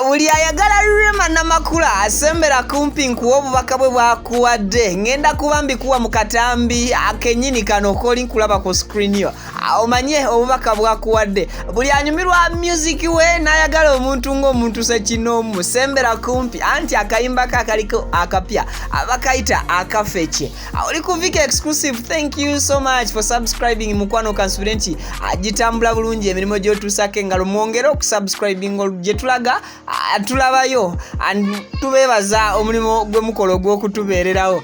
Buli ayagala Rema Namakula asembera kumpi nkuwa obubaka bwe bwakuwadde ngenda kuba mbikuwa mu katambi akenyini kano koli nkulaba ku screen yo omanye obubaka bwakuwadde buli anyumirwa music we nayagala omuntu ng'omuntu sekinomu sembera kumpi anti akayimba kaliko akapya abakaita akafeche oli ku Viki exclusive. Thank you so much for subscribing mukwano kansubirenti agitambula bulungi emirimo gyotusake ngalo mwongere okusubscribing gye tulaga tulabayo and tubebaza omulimu gwe mukolo gw'okutubeererawo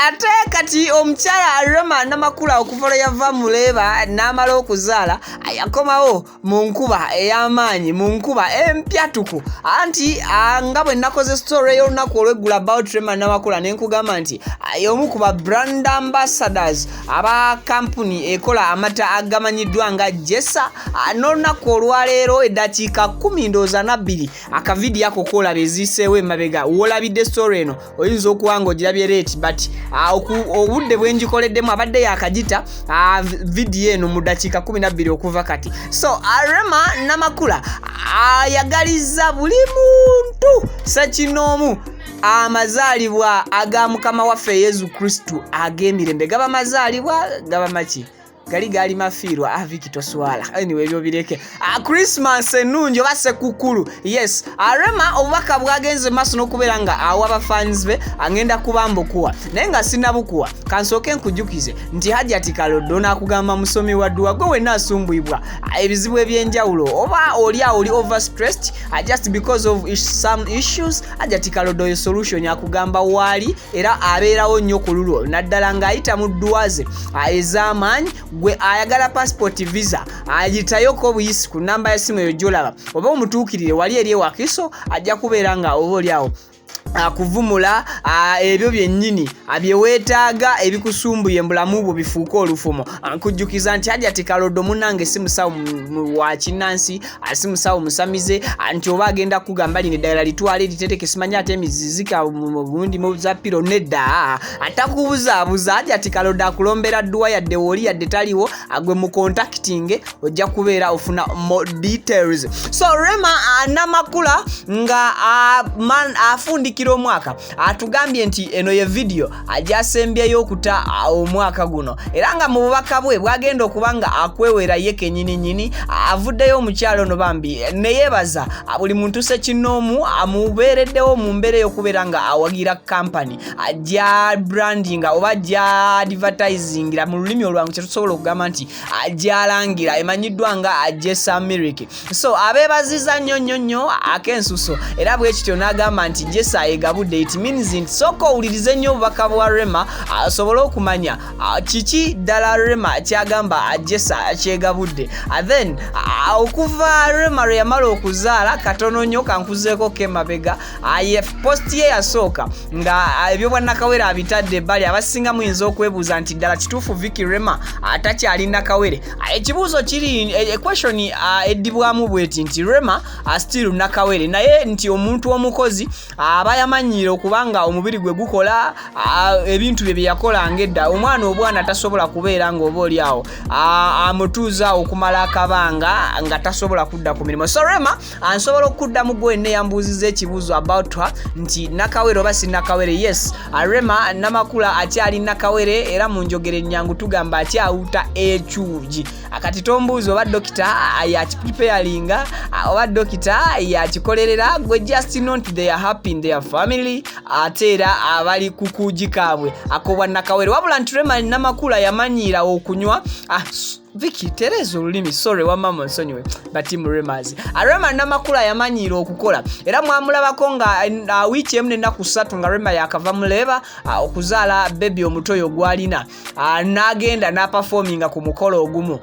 ate kati omukyala Rema Namakula okuvala yava Mulaba n'amala okuzaala yakomawo mu nkuba ey'amaanyi mu nkuba empyatuku anti nga bwe nakoze story y'olunaku olweggula about Rema Namakula nenkugamba nti y'omu ku ba brand ambassadors aba kampuni ekola amata agamanyiddwa nga Jessa n'olunaku olwaleero eddakiika 12 akavidiyo ako kola beziseewo emabega wolabidde story eno oyinza okuwanga ogirabye late but obudde bwenjikoleddemu abadde yakagita vidiyo eno mu ddakiika 12 okuva kati. So Rema Namakula ayagaliza buli muntu sekinoomu amazaalibwa aga Mukama waffe Yesu Kristu ag'emirembe gaba mazaalibwa gaba maki gali mafiirwa Viki toswala anyway ebyo bireke Christmas ennungi oba sekukulu. Yes Rema obubaka bwagenze maaso n'okubeera nga awa fans be agenda kubamba okuwa naye nga sinabukuwa kansooke nkujjukize nti Hajati Kaloddo n'akugamba musomi wa dduwa gwe wenna asumbuyibwa ebizibu ebyenjawulo oba oli overstressed just because of some issues Hajati Kaloddo ye solution akugamba waali era abeerawo nnyo ku lulwo naddala ng'ayita mu dduwa ze ez'amaanyi gwe ayagala passport visa agitayo ko buyisi ku namba ya simu eyo gyolaba oba omutuukirire wali eri ewakiso ajja kubeera nga oba oli awo kuvumula ebyo byennyini abyeweetaaga ebikusumbuye mbulamu bwo bifuuka olufumo. Nkujjukiza nti Hajati Kaloddo munnange si musawo wa kinnansi si musawo musamize nti oba agenda kugamba lino eddagala litwale litereke simanya ate emizizika bundi mu za piro nedda atakubuzaabuza Hajati Kaloddo akulombera dduwa yadde woli yadde taliwo agwe mu contacting ojja kubeera ofuna more details. So Rema Namakula nga afundikira omwaka atugambye nti eno ye video ajasembyeyo okuta omwaka guno era nga mu bubaka bwe bwagenda okubanga akwewera ye kenyini avuddeyo omukyalo no bambi neyebaza buli muntu sekinoomu amubeereddewo mu mbeera y'okubeera nga awagira company ajja branding oba ajja advertising mu lulimi olwangu kyetusobola okugamba nti ajjalangira emanyiddwa nga Jessa Milk. So abeebaziza nnyo akensuso era bwe kityo n'agamba nti Jessa egabudde it means nti soko owulirize nnyo obubaka bwa Rema asobole okumanya kiki ddala Rema kyagamba Jessa kyegabudde then okuva Rema lwe yamala okuzaala katono nnyo kankuzeeko kemabega ye post ye yasooka nga ebyo bwannakawere abitadde ebbali abasinga muyinza okwebuuza nti ddala kituufu Viki Rema atakyali nakawere. Ekibuuzo kiri equation eddibwamu bweti nti Rema still nakawere naye nti omuntu omukozi aba yamanyiire okubanga omubiri gwe gukola ebintu bye byakola ngedda omwana obwana tasobola kubeera nga oba oli awo amutuuza okumala akabanga nga tasobola kudda ku mirimu. So Rema ansobola okuddamu gwe ne yambuuziza ekibuuzo about her nti nakawere oba si nakawere. Yes Rema Namakula akyali nakawere era mu njogero ennyangu tugamba akyawuta ekyugi akati tombuuza oba dokita yakipreparinga oba dokita yakikolerera gwe just not they are happy in their family ate era abali kukuji kaabwe akobwa nakawere wabula nti Rema Namakula yamanyiira okunywa Viki terezo olulimi sorry wa mama nsonyiwe batimu Remazi Rema Namakula yamanyiira okukola era mwamulabako nga wiiki emu n'ennaku 3 nga Rema yakava Mulaba okuzaala baby omutoyo gwalina n'agenda n'aperforminga ku mukolo ogumu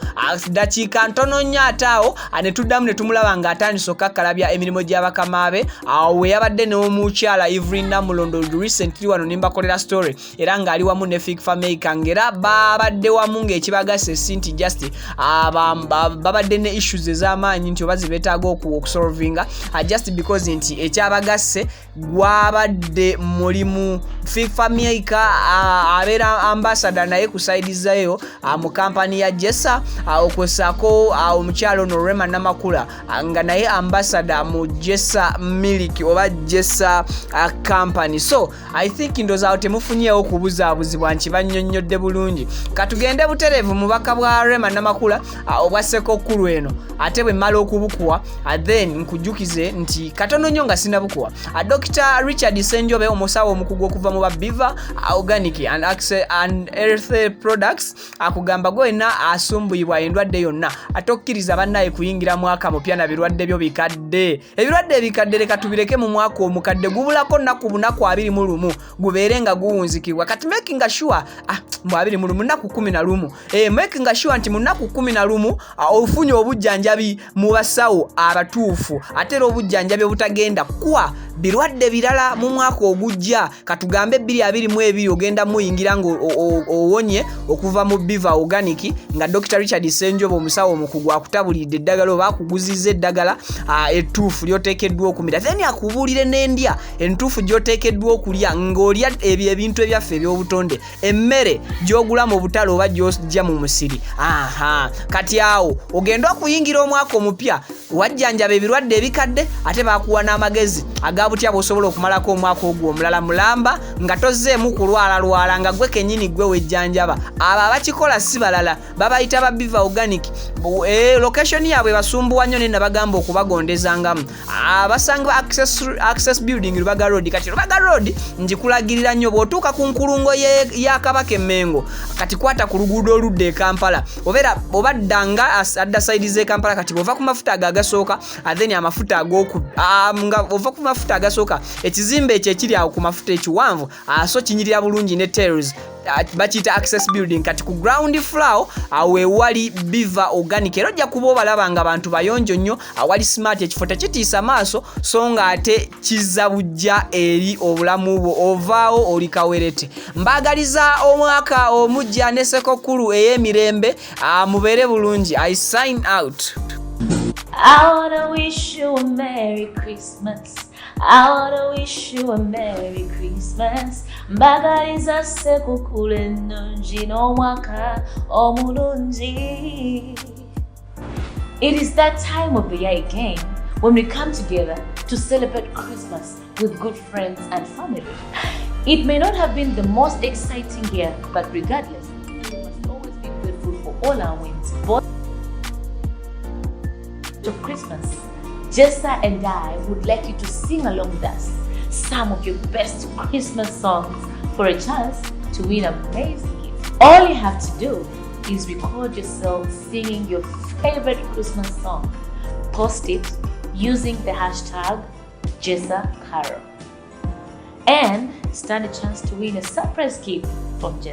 dakiika ntono nnyo ataawo ne tuddamu ne tumulaba nga atandise okukakkalabya emirimu gy'abakama be we yabadde n'omukyala Evelyne Namulondo recently wano nimbakolera story era ng'ali wamu ne Fig Famake ngera babadde wamu ng'ekibagasa essinti just honest babadde ne issues ez'amaanyi nti oba zibetaaga okusolvinga just because nti ekyabagasse gwabadde mulimu FIFA Maker abeera ambassador naye kusaidizayo mu kampani ya Jessa okwesako omukyalo ono Rema Namakula nga naye ambassador mu Jessa Milk oba Jessa company. So I think ndozaawo temufunyeewo kubuzaabuzibwa nti bannyonnyodde bulungi. Katugende butereevu mubaka bwa Rema Namakula obwa Ssekokkulu eno ate bwe mmala okubukuwa then nkujjukize nti katono nnyo nga sinabukuwa. Dr. Richard Senjobe omusawo omukugu okuva mu Biva Organic and Health Products akugamba gwena asumbuyibwa endwadde yonna atokkiriza bannaye kuyingira mwaka mupya na birwadde byo bikadde. Ebirwadde ebikadde leka tubireke mu mwaka omukadde gubulako nnaku bunaku 21 gubeere nga guwunzikibwa. Kati making sure mu 21 nnaku 11 making sure nti mu nnaku 11 ofunye obujjanjabi mu basawo abatuufu ate obujjanjabi obutagenda kwa birwadde birala mu mwaka ogujja katugambe 2022 ogenda muyingira ngo owonye okuva mu Biva Organic nga Dr. Richard Senjobe omusawo omukugu akutabulidde eddagala oba akuguzizza eddagala ettuufu lyoteekeddwa okumira then akubulire n'endya entuufu gy'oteekeddwa okulya ng'olya ebyo ebintu ebyaffe eby'obutonde emmere gy'ogula mu butale oba gy'ojja mu musiri. Kati awo ogenda okuyingira omwaka omupya wajjanjaba ebirwadde ebikadde ate bakuwa n'amagezi agabutya bw'osobola okumalako omwaka ogwo omulala mulamba nga tozzeemu kulwala nga gwe kennyini gwe wejjanjaba. Abo abakikola si balala babayita ba Biva Organic. Location yaabwe basumbuwa nnyo ne nabagamba okubagondezangamu basanga access building Lubaga Road. Kati Lubaga Road njikulagirira nnyo bw'otuuka ku nkulungo ya Kabaka Emmengo kati kwata ku luguudo oludde e Kampala obaddanga adda side z'e Kampala kati bw'ova ku mafuta agasooka then amafuta nga ova ku mafuta agasooka ekizimbe ekyo ekiri awo ku mafuta ekiwanvu so kinyirira bulungi ne terrace bakiyita access building. Kati ku ground floor awe wali Biva Organic era ojja kuba obalaba nga abantu bayonjo nnyo awali smart ekifo tekitiisa maaso so nga ate kizza bujja eri obulamu bwo ovaawo oli kawerete. Mbagaliza omwaka omujja ne Ssekokkulu ey'emirembe mubeere bulungi. I sign out. I wanna wish you a Merry Christmas. I wanna wish you a Merry Christmas. Mbagaliza Ssekokkulu ennungi n'omwaka omulungi. It is that time of the year again when we come together to celebrate Christmas with good friends and family. It may not have been the most exciting year, but regardless, we must always be grateful for all our wins. Both of Christmas, Jessa and I would like you to sing along with us some of your best Christmas songs for a chance to win amazing gifts. All you have to do is record yourself singing your favorite Christmas song. Post it using the hashtag JessaCarol and stand a chance to win a surprise gift from Jessa.